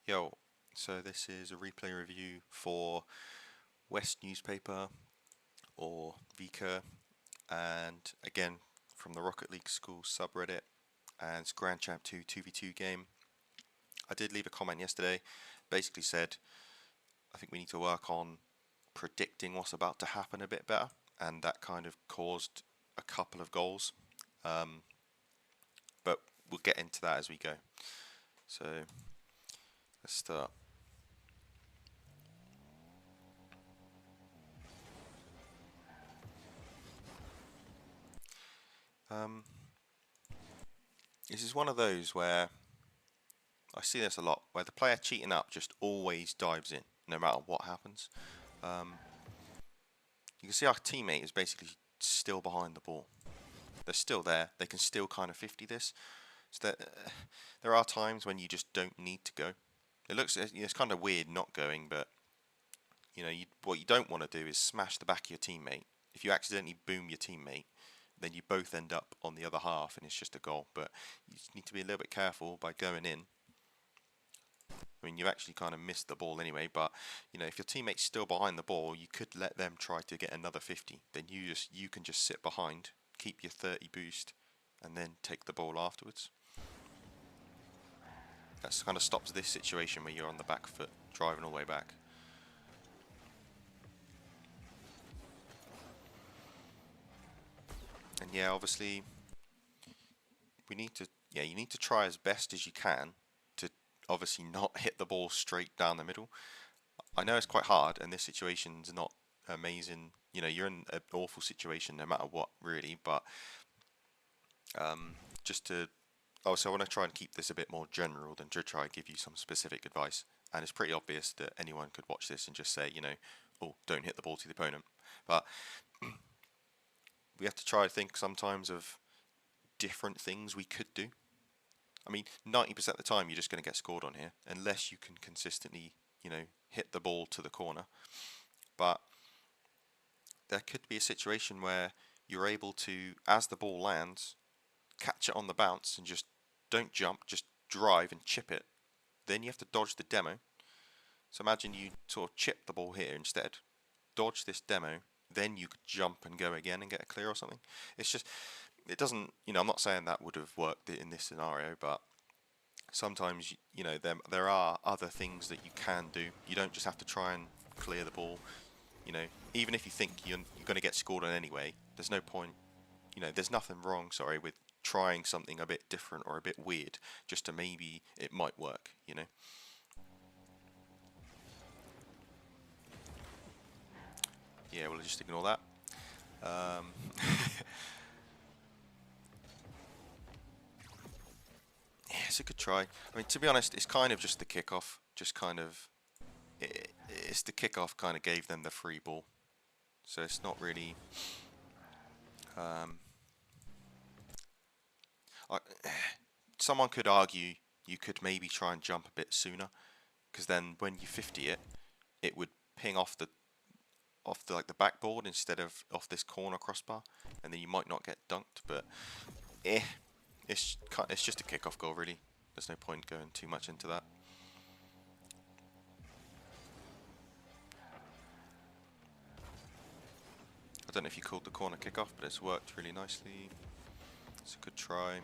Yo, so this is a replay review for WestNewspaper or Vika, and again from the Rocket League School subreddit, and it's Grand Champ 2 2v2 game. I did leave a comment yesterday, basically said I think we need to work on predicting what's about to happen a bit better, and that kind of caused a couple of goals, but we'll get into that as we go. So let's start. This is one of those where I see this a lot, where the player cheating up just always dives in, no matter what happens. You can see our teammate is basically still behind the ball. They're still there. They can still kind of 50 this. So that there are times when you just don't need to go. It's kind of weird not going, but what you don't want to do is smash the back of your teammate. If you accidentally boom your teammate, then you both end up on the other half and it's just a goal. But you just need to be a little bit careful by going in. I mean, you actually kind of missed the ball anyway, but if your teammate's still behind the ball, you could let them try to get another 50. Then you can just sit behind, keep your 30 boost, and then take the ball afterwards. That kind of stops this situation where you're on the back foot, driving all the way back. And yeah, obviously, you need to try as best as you can to obviously not hit the ball straight down the middle. I know it's quite hard, and this situation's not amazing. You're in an awful situation no matter what, really. But I want to try and keep this a bit more general than to try and give you some specific advice. And it's pretty obvious that anyone could watch this and just say, oh, don't hit the ball to the opponent. But we have to try to think sometimes of different things we could do. I mean, 90% of the time you're just going to get scored on here, unless you can consistently, hit the ball to the corner. But there could be a situation where you're able to, as the ball lands, catch it on the bounce and just don't jump, just drive and chip it. Then you have to dodge the demo. So imagine you sort of chip the ball here instead, dodge this demo, then you could jump and go again and get a clear or something. It's just, it doesn't, I'm not saying that would have worked in this scenario, but sometimes, there are other things that you can do. You don't just have to try and clear the ball. Even if you think you're going to get scored on anyway, there's no point, there's nothing wrong, with trying something a bit different or a bit weird, just to maybe it might work, Yeah, we'll just ignore that. Yeah, it's a good try. I mean, to be honest, it's kind of just the kickoff. It's the kickoff kind of gave them the free ball. So it's not really... someone could argue you could maybe try and jump a bit sooner, because then when you 50 it, it would ping off the the backboard instead of off this corner crossbar, and then you might not get dunked. But it's just a kickoff goal, really. There's no point going too much into that. I don't know if you called the corner kickoff, but it's worked really nicely. It's a good try.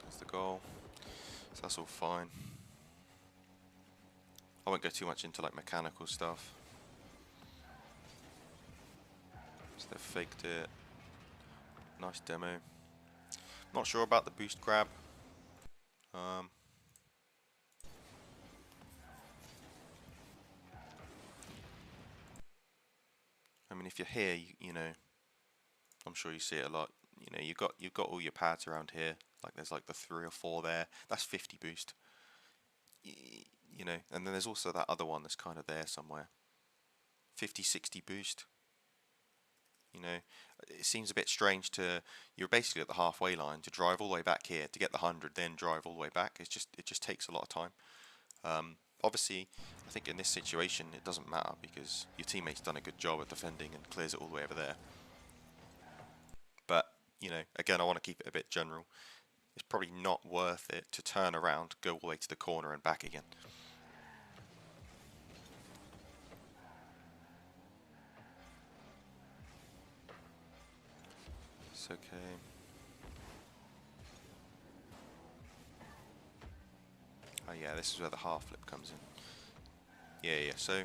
That's the goal. So that's all fine. I won't go too much into mechanical stuff. So they faked it. Nice demo. Not sure about the boost grab. I mean, if you're here, I'm sure you see it a lot. You've got all your pads around here. There's the 3 or 4 there. That's 50 boost. And then there's also that other one that's kind of there somewhere. 50, 60 boost. It seems a bit strange you're basically at the halfway line, to drive all the way back here to get the 100, then drive all the way back. It just takes a lot of time. Obviously, I think in this situation it doesn't matter, because your teammate's done a good job at defending and clears it all the way over there. But, again, I want to keep it a bit general. it's probably not worth it to turn around, go all the way to the corner and back again. It's okay. Oh yeah, this is where the half flip comes in. Yeah, so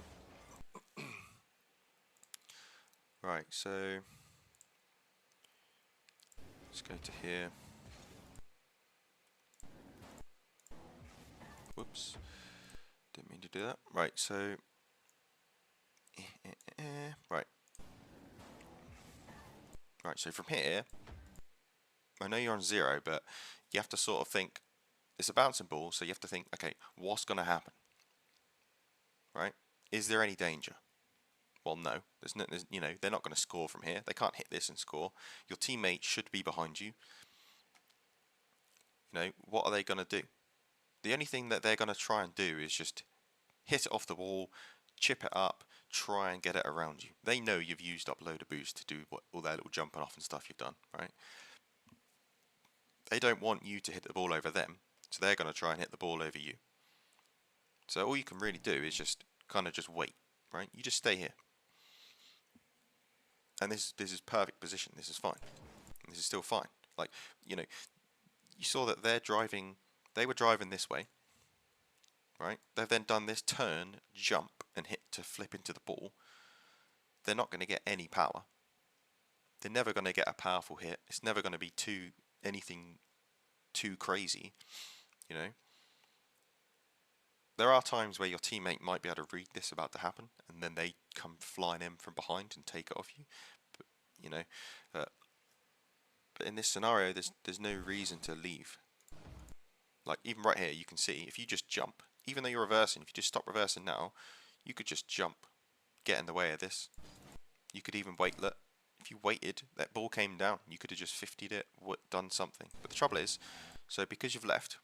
right, so let's go to here. Whoops, didn't mean to do that. Right, so right, so from here, I know you're on 0, but you have to sort of think, it's a bouncing ball, so you have to think, okay, what's going to happen? Right? Is there any danger? Well, no. There's you know, they're not going to score from here. They can't hit this and score. Your teammate should be behind you. You know, what are they going to do? The only thing that they're going to try and do is just hit it off the wall, chip it up, try and get it around you. They know you've used up a load of boost to do all their little jumping off and stuff you've done, right? They don't want you to hit the ball over them, so they're going to try and hit the ball over you. So all you can really do is just kind of just wait, right? You just stay here. And this is perfect position. This is fine. This is still fine. Like, you know, you saw that they were driving this way, right? They've then done this turn, jump, and hit to flip into the ball. They're not going to get any power. They're never going to get a powerful hit. It's never going to be anything too crazy, you know. There are times where your teammate might be able to read this about to happen, and then they come flying in from behind and take it off you. But, you know, but in this scenario, there's no reason to leave. Like, even right here, you can see, if you just jump, even though you're reversing, if you just stop reversing now, you could just jump, get in the way of this. You could even wait. Look, if you waited, that ball came down. You could have just 50'd it, done something. But the trouble is, so because you've left,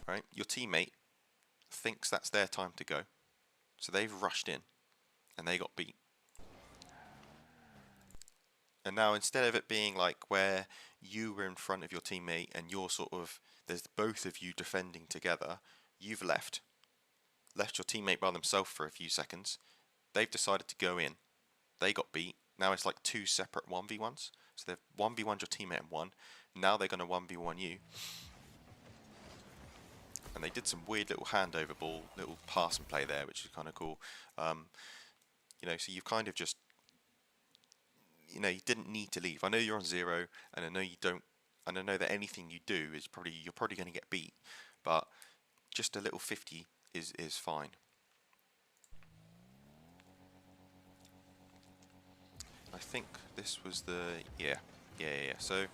right, your teammate thinks that's their time to go. So they've rushed in, and they got beat. And now, instead of it being like where you were in front of your teammate and you're sort of, there's both of you defending together, you've left your teammate by themselves for a few seconds. They've decided to go in. They got beat. Now it's like 2 separate 1v1s. So they've 1v1'd your teammate in one. Now they're going to 1v1 you. And they did some weird little handover ball, little pass and play there, which is kind of cool. You know, so you've kind of just, you know, you didn't need to leave. I know you're on 0, and I know you don't, and I know that anything you do is you're probably going to get beat, but just a little 50 is fine. I think this was the, yeah. So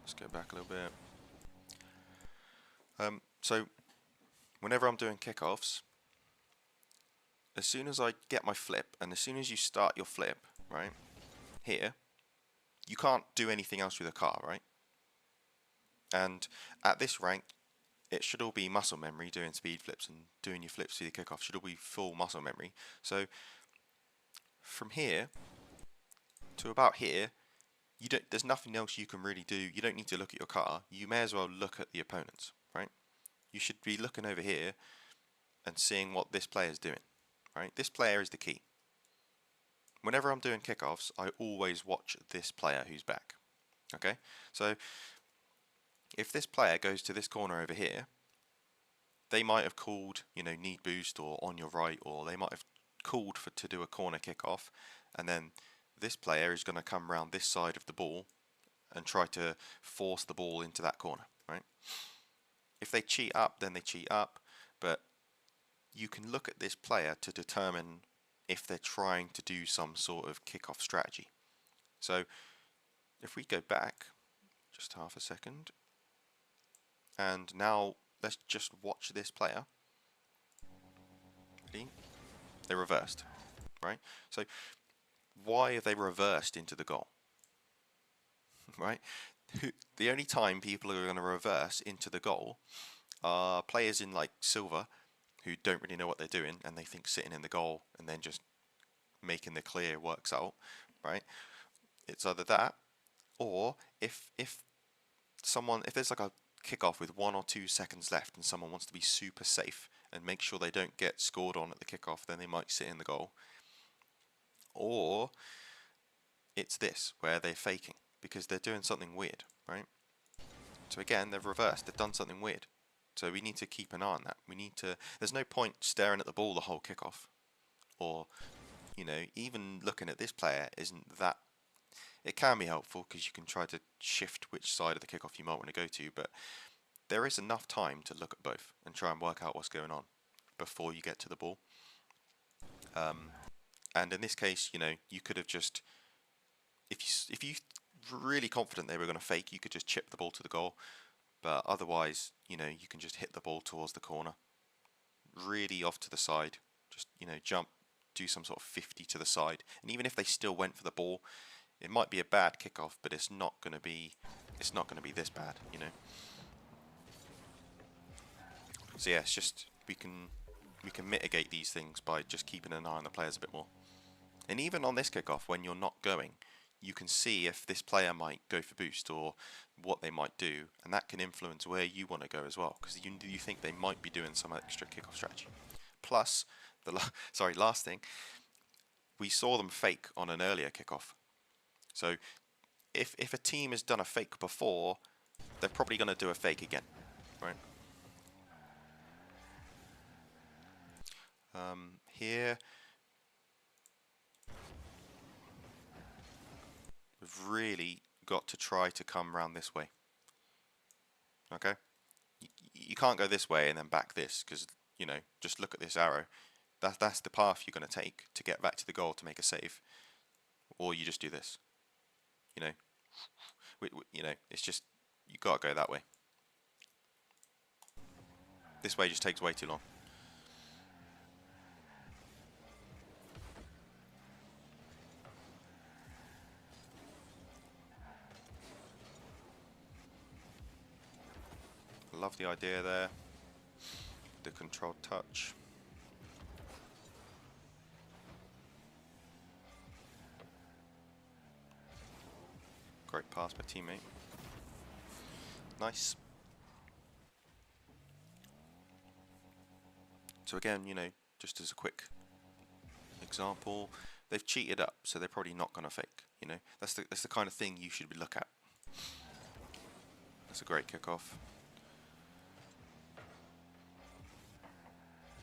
let's go back a little bit. So whenever I'm doing kickoffs, as soon as I get my flip, and as soon as you start your flip, right, here, you can't do anything else with the car, right? And at this rank, it should all be muscle memory, doing speed flips and doing your flips through the kickoff should all be full muscle memory. So from here to about here, there's nothing else you can really do. You don't need to look at your car. You may as well look at the opponents, right? You should be looking over here and seeing what this player is doing, right? This player is the key. Whenever I'm doing kickoffs, I always watch this player who's back, okay? So if this player goes to this corner over here, they might have called, you know, need boost or on your right, or they might have called to do a corner kickoff, and then this player is going to come around this side of the ball and try to force the ball into that corner, right? If they cheat up, then they cheat up, but you can look at this player to determine if they're trying to do some sort of kickoff strategy. So if we go back just half a second, and now let's just watch this player. Ready? They reversed, right? So why have they reversed into the goal? Right? The only time people are going to reverse into the goal are players in like silver who don't really know what they're doing and they think sitting in the goal and then just making the clear works out, right? it's either that, or if there's like a kickoff with 1 or 2 seconds left and someone wants to be super safe and make sure they don't get scored on at the kickoff, then they might sit in the goal. Or it's this, where they're faking because they're doing something weird, right? So again, they've reversed, they've done something weird. So we need to keep an eye on that. There's no point staring at the ball the whole kickoff. Or, even looking at this player isn't that. It can be helpful because you can try to shift which side of the kickoff you might want to go to, but there is enough time to look at both and try and work out what's going on before you get to the ball. And in this case, you could have just, if you really confident they were going to fake, you could just chip the ball to the goal. But otherwise, you can just hit the ball towards the corner, really off to the side. Just jump, do some sort of 50 to the side, and even if they still went for the ball, it might be a bad kickoff, but it's not going to be this bad, So yeah, it's just we can mitigate these things by just keeping an eye on the players a bit more. And even on this kickoff, when you're not going, you can see if this player might go for boost or what they might do, and that can influence where you want to go as well, because you think they might be doing some extra kickoff strategy. Plus, last thing, we saw them fake on an earlier kickoff. So if a team has done a fake before, they're probably going to do a fake again, right? Here, we've really got to try to come around this way. Okay? You can't go this way and then back this, because, just look at this arrow. That's the path you're going to take to get back to the goal to make a save. Or you just do this. It's just, you got to go that way. This way just takes way too long. Love the idea there. The controlled touch. Great pass by teammate. Nice. So again, just as a quick example, they've cheated up, so they're probably not going to fake. That's the kind of thing you should look at. That's a great kickoff.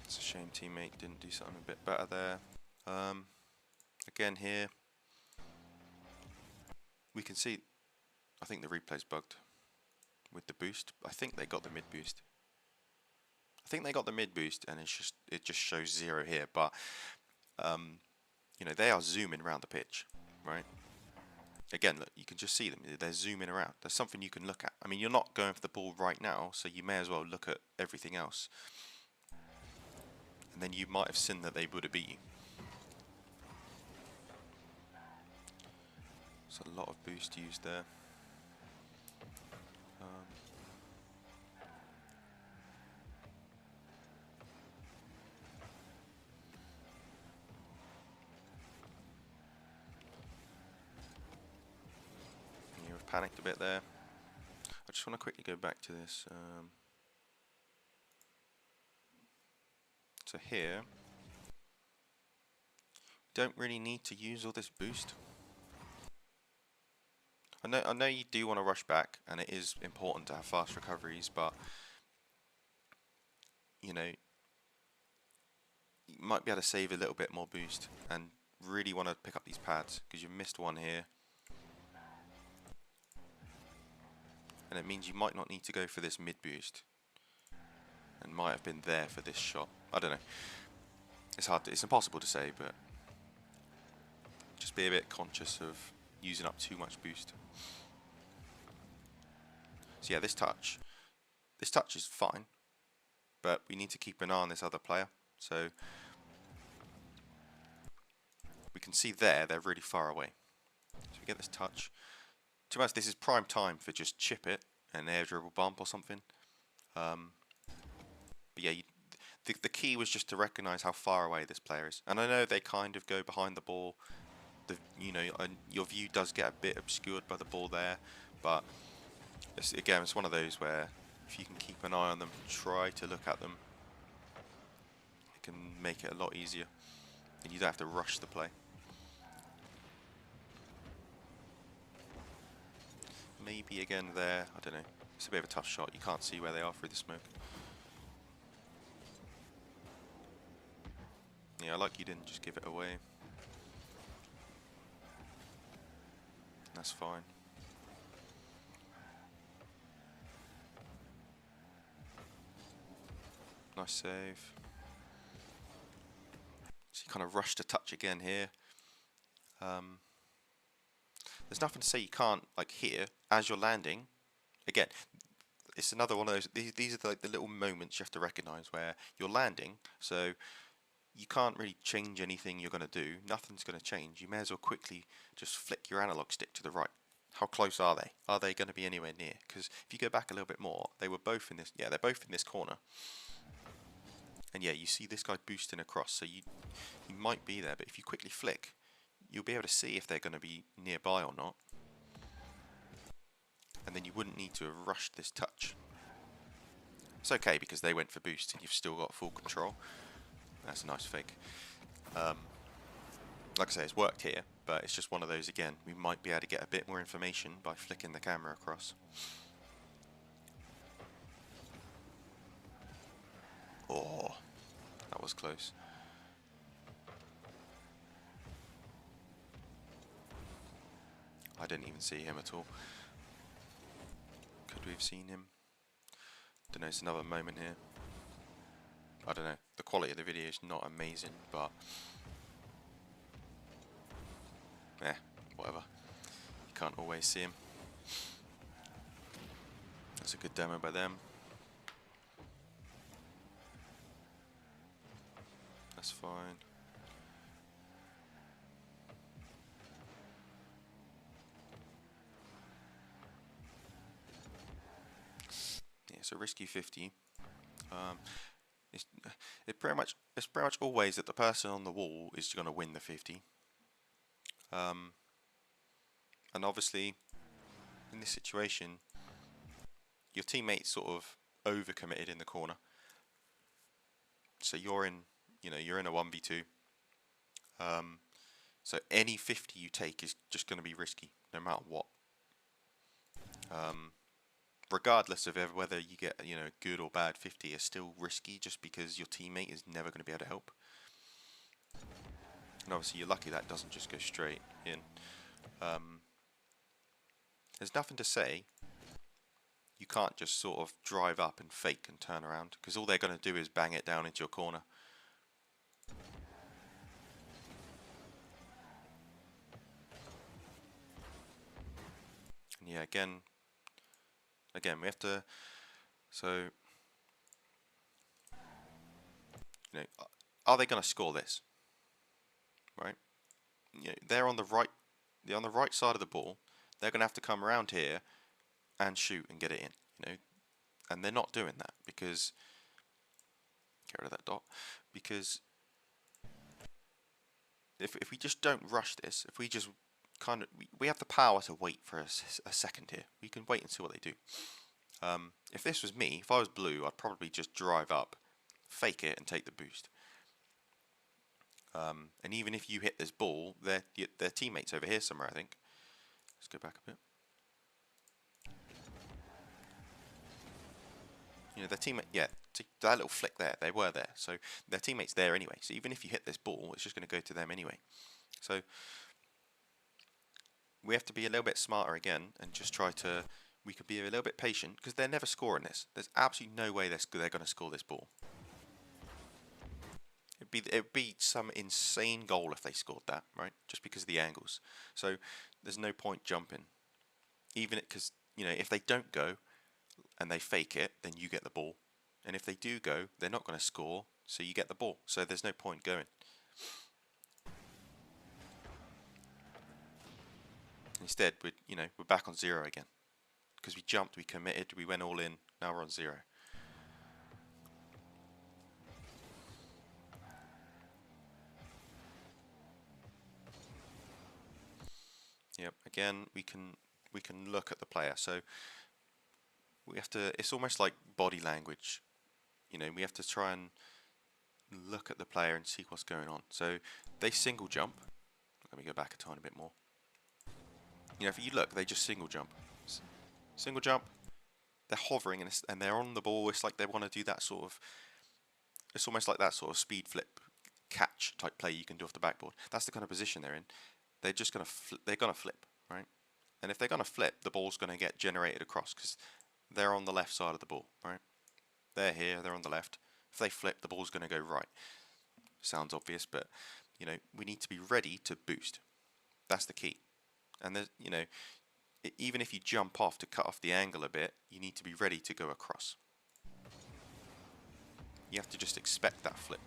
It's a shame teammate didn't do something a bit better there. Again here, we can see, I think the replay's bugged with the boost. I think they got the mid boost. And it just shows 0 here, but they are zooming around the pitch, right? Again, look, you can just see them. They're zooming around. There's something you can look at. I mean, you're not going for the ball right now, so you may as well look at everything else. And then you might have seen that they would have beat you. There's a lot of boost used there. You've panicked a bit there. I just want to quickly go back to this. So here, don't really need to use all this boost. I know you do want to rush back, and it is important to have fast recoveries, but you might be able to save a little bit more boost and really want to pick up these pads, because you've missed one here. And it means you might not need to go for this mid boost, and might have been there for this shot. I don't know. It's impossible to say, but just be a bit conscious of using up too much boost. So yeah, this touch is fine, but we need to keep an eye on this other player. So we can see they're really far away. So we get this touch. To be honest, this is prime time for just chip it and air dribble bump or something. But yeah, the key was just to recognise how far away this player is. And I know they kind of go behind the ball. your view does get a bit obscured by the ball there, but it's one of those where if you can keep an eye on them, try to look at them, it can make it a lot easier, and you don't have to rush the play. Maybe again there, I don't know. It's a bit of a tough shot. You can't see where they are through the smoke. Yeah, I like you didn't just give it away. That's fine. Nice save. So you kind of rushed a touch again here. There's nothing to say you can't, like here, as you're landing. Again, it's another one of those, these are the little moments you have to recognise where you're landing, so you can't really change anything you're going to do. Nothing's going to change. You may as well quickly just flick your analog stick to the right. How close are they? Are they going to be anywhere near? Because if you go back a little bit more, they were both in this, yeah, they're both in this corner. And yeah, you see this guy boosting across, so you might be there, but if you quickly flick, you'll be able to see if they're going to be nearby or not. And then you wouldn't need to have rushed this touch. It's okay because they went for boost and you've still got full control. That's a nice fake. Like I say, it's worked here, but it's just one of those again. We might be able to get a bit more information by flicking the camera across. Oh, that was close. I didn't even see him at all. Could we have seen him? Don't know, it's another moment here. I don't know, the quality of the video is not amazing, but whatever. You can't always see him. That's a good demo by them. That's fine. Yeah, so risky 50. It's pretty much always that the person on the wall is going to win the 50. And obviously, in this situation, your teammate's sort of overcommitted in the corner. So you're in a 1v2. So any 50 you take is just going to be risky, no matter what. Regardless of whether you get a good or bad 50, is still risky just because your teammate is never going to be able to help. And obviously you're lucky that doesn't just go straight in. There's nothing to say you can't just sort of drive up and fake and turn around, because all they're going to do is bang it down into your corner. And yeah, again we have to, so are they going to score this? Right? They're on the right side of the ball. They're going to have to come around here and shoot and get it in, and they're not doing that because, get rid of that dot, because if we just don't rush this, if we just kind of, we have the power to wait for a second here. We can wait and see what they do. If this was me, if I was blue, I'd probably just drive up, fake it and take the boost. And even if you hit this ball, their teammates over here somewhere, I think. Let's go back a bit. Their teammate, yeah, that little flick there, they were there. So their teammate's there anyway. So even if you hit this ball, it's just going to go to them anyway. So we have to be a little bit smarter again and just try to, we could be a little bit patient, because they're never scoring this. There's absolutely no way they're going to score this ball. It'd be some insane goal if they scored that, right? Just because of the angles. So there's no point jumping. Even because, if they don't go and they fake it, then you get the ball. And if they do go, they're not going to score, so you get the ball. So there's no point going. Instead, we're back on 0 again. Because we jumped, we committed, we went all in, now we're on 0. Yep. Again, we can look at the player. So we have to. It's almost like body language. You know, we have to try and look at the player and see what's going on. So they single jump. Let me go back a tiny bit more. You know, if you look, they just single jump. Single jump. They're hovering and they're on the ball. It's like they want to do that sort of. It's almost like that sort of speed flip catch type play you can do off the backboard. That's the kind of position they're in. They're just gonna they're gonna flip, right? And if they're gonna flip, the ball's gonna get generated across because they're on the left side of the ball, right? They're here, they're on the left. If they flip, the ball's gonna go right. Sounds obvious, but you know, we need to be ready to boost. That's the key. And there's, you know, even if you jump off to cut off the angle a bit, you need to be ready to go across. You have to just expect that flip.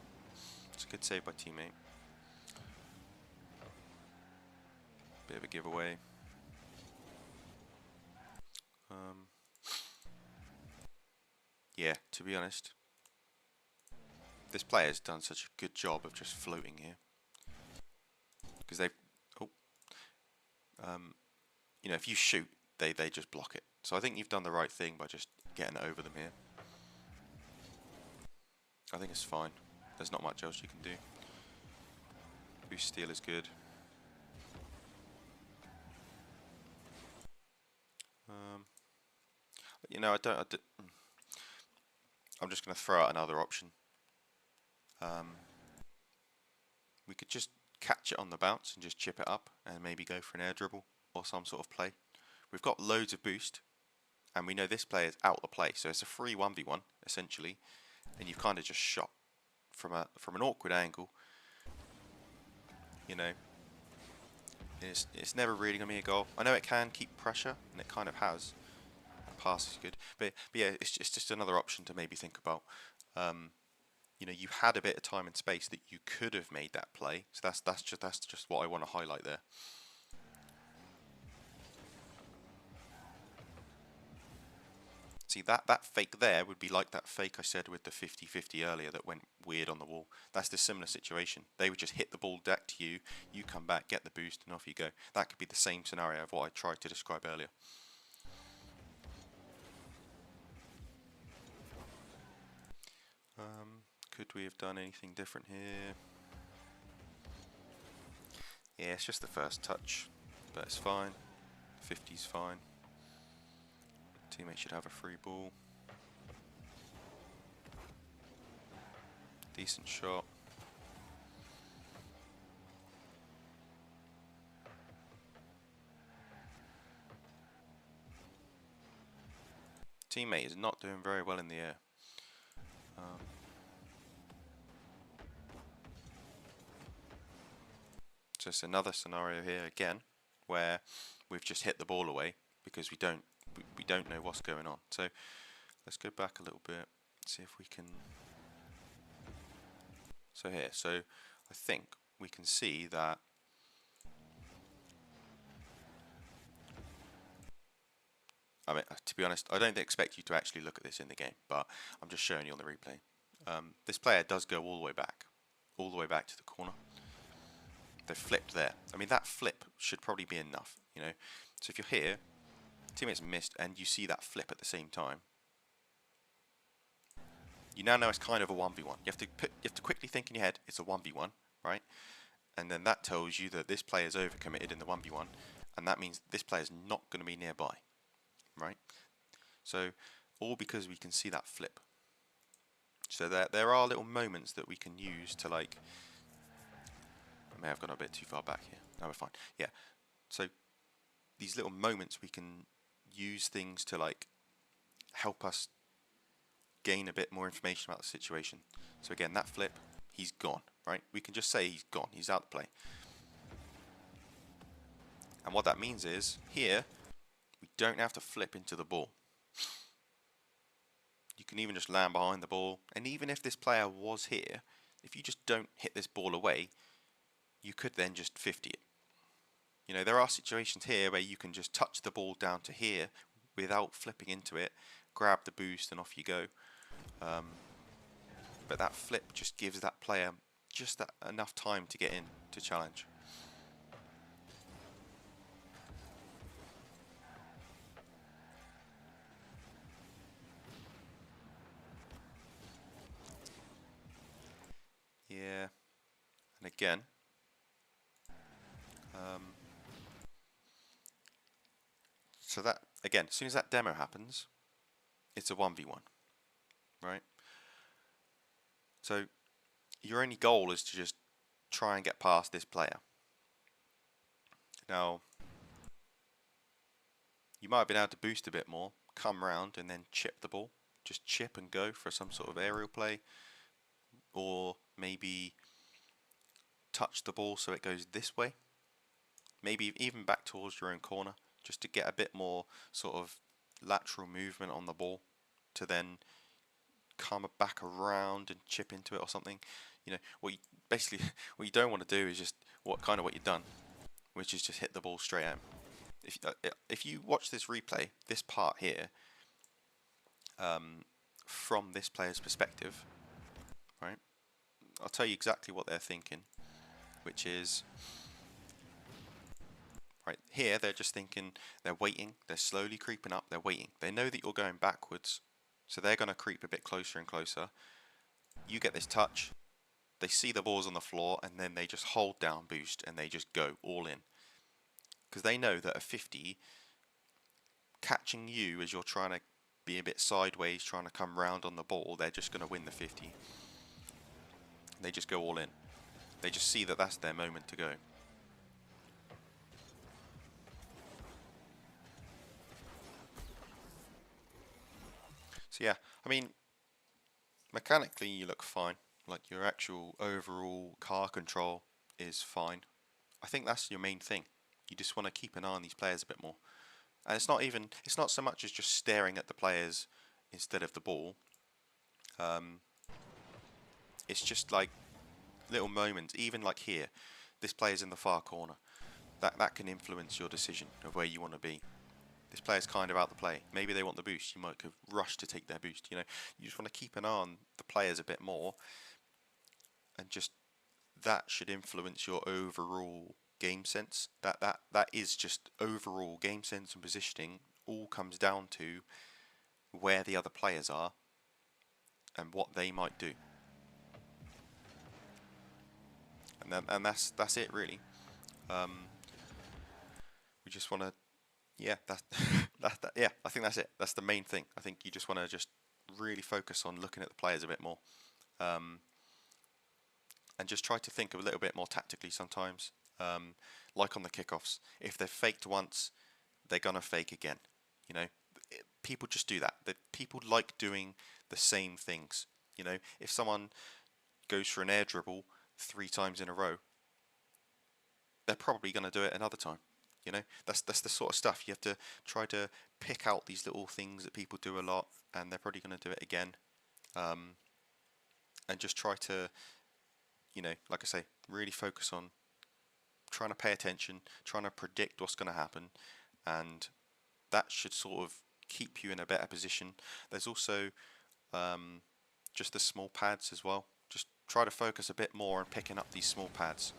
It's a good save by teammate. Bit of a giveaway. Yeah, to be honest, this player's done such a good job of just floating here. Because they've... Oh. You know, if you shoot, they just block it. So I think you've done the right thing by just getting it over them here. I think it's fine. There's not much else you can do. Boost steal is good. You know, I'm just going to throw out another option. We could just catch it on the bounce and just chip it up and maybe go for an air dribble or some sort of play. We've got loads of boost and we know this player is out of the play, so it's a free 1v1 essentially, and you've kind of just shot from an awkward angle. You know, it's never really going to be a goal. I know it can keep pressure, and it kind of has. The pass is good, but yeah, it's just another option to maybe think about. You know, you had a bit of time and space that you could have made that play, so that's just what I want to highlight there. See, that fake there would be like that fake I said with the 50-50 earlier that went weird on the wall. That's the similar situation. They would just hit the ball back to you, you come back, get the boost, and off you go. That could be the same scenario of what I tried to describe earlier. Could we have done anything different here? Yeah, it's just the first touch, but it's fine. 50's fine. Teammate should have a free ball. Decent shot. Teammate is not doing very well in the air. Just another scenario here again, where we've just hit the ball away because we don't know what's going on. So let's go back a little bit, see if we can. So here, so I think we can see that I mean, to be honest, I don't expect you to actually look at this in the game, but I'm just showing you on the replay. This player does go all the way back to the corner. They've flipped there. I mean, that flip should probably be enough, you know. So if you're here, teammates missed, and you see that flip at the same time, you now know it's kind of a 1v1. You have to quickly think in your head, it's a 1v1, right? And then that tells you that this player is overcommitted in the 1v1, and that means this player is not going to be nearby, right? So all because we can see that flip. So there are little moments that we can use to, like, I may have gone a bit too far back here. No, we're fine. Yeah. So these little moments we can use things to, like, help us gain a bit more information about the situation. So again, that flip, he's gone, right? We can just say he's gone, he's out of play. And what that means is, here, we don't have to flip into the ball. You can even just land behind the ball, and even if this player was here, if you just don't hit this ball away, you could then just 50 it. You know, there are situations here where you can just touch the ball down to here without flipping into it, grab the boost, and off you go. But that flip just gives that player just enough time to get in to challenge. again. So that, again, as soon as that demo happens, it's a 1v1, right? So your only goal is to just try and get past this player. Now, you might have been able to boost a bit more, come round and then chip the ball. Just chip and go for some sort of aerial play, or maybe touch the ball so it goes this way. Maybe even back towards your own corner, just to get a bit more sort of lateral movement on the ball, to then come back around and chip into it or something. You know, basically what you don't want to do is just what you've done, which is just hit the ball straight out. If you watch this replay, this part here, from this player's perspective, right? I'll tell you exactly what they're thinking, which is, right here they're just thinking, they're waiting, they're slowly creeping up, they're waiting. They know that you're going backwards, so they're going to creep a bit closer and closer. You get this touch, they see the ball's on the floor, and then they just hold down boost and they just go all in. Because they know that a 50, catching you as you're trying to be a bit sideways, trying to come round on the ball, they're just going to win the 50. They just go all in. They just see that that's their moment to go. So yeah, I mean, mechanically you look fine. Like, your actual overall car control is fine. I think that's your main thing. You just want to keep an eye on these players a bit more. And it's not so much as just staring at the players instead of the ball. It's just like little moments, even like here, this player's in the far corner. That can influence your decision of where you want to be. This player's kind of out the play. Maybe they want the boost. You might have rushed to take their boost. You know, you just want to keep an eye on the players a bit more, and just that should influence your overall game sense. That is just overall game sense and positioning. All comes down to where the other players are and what they might do. And that's it really. We just want to, yeah, yeah. I think that's it. That's the main thing. I think you just want to just really focus on looking at the players a bit more, and just try to think a little bit more tactically sometimes. Like on the kickoffs, if they've faked once, they're gonna fake again. You know, people just do that. People like doing the same things. You know, if someone goes for an air dribble 3 times in a row, they're probably going to do it another time. You know, that's the sort of stuff you have to try to pick out, these little things that people do a lot, and they're probably going to do it again. And just try to, you know, like I say, really focus on trying to pay attention, trying to predict what's going to happen, and that should sort of keep you in a better position. There's also just the small pads as well. Just try to focus a bit more on picking up these small pads.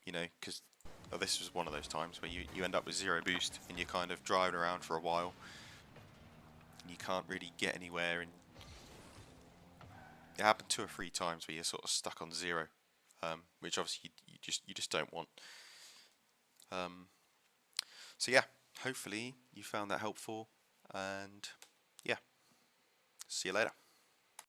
You know, because this was one of those times where you end up with 0 boost and you're kind of driving around for a while and you can't really get anywhere, and it happened 2 or 3 times where you're sort of stuck on 0, which obviously you just don't want. So yeah, hopefully you found that helpful, and yeah, see you later.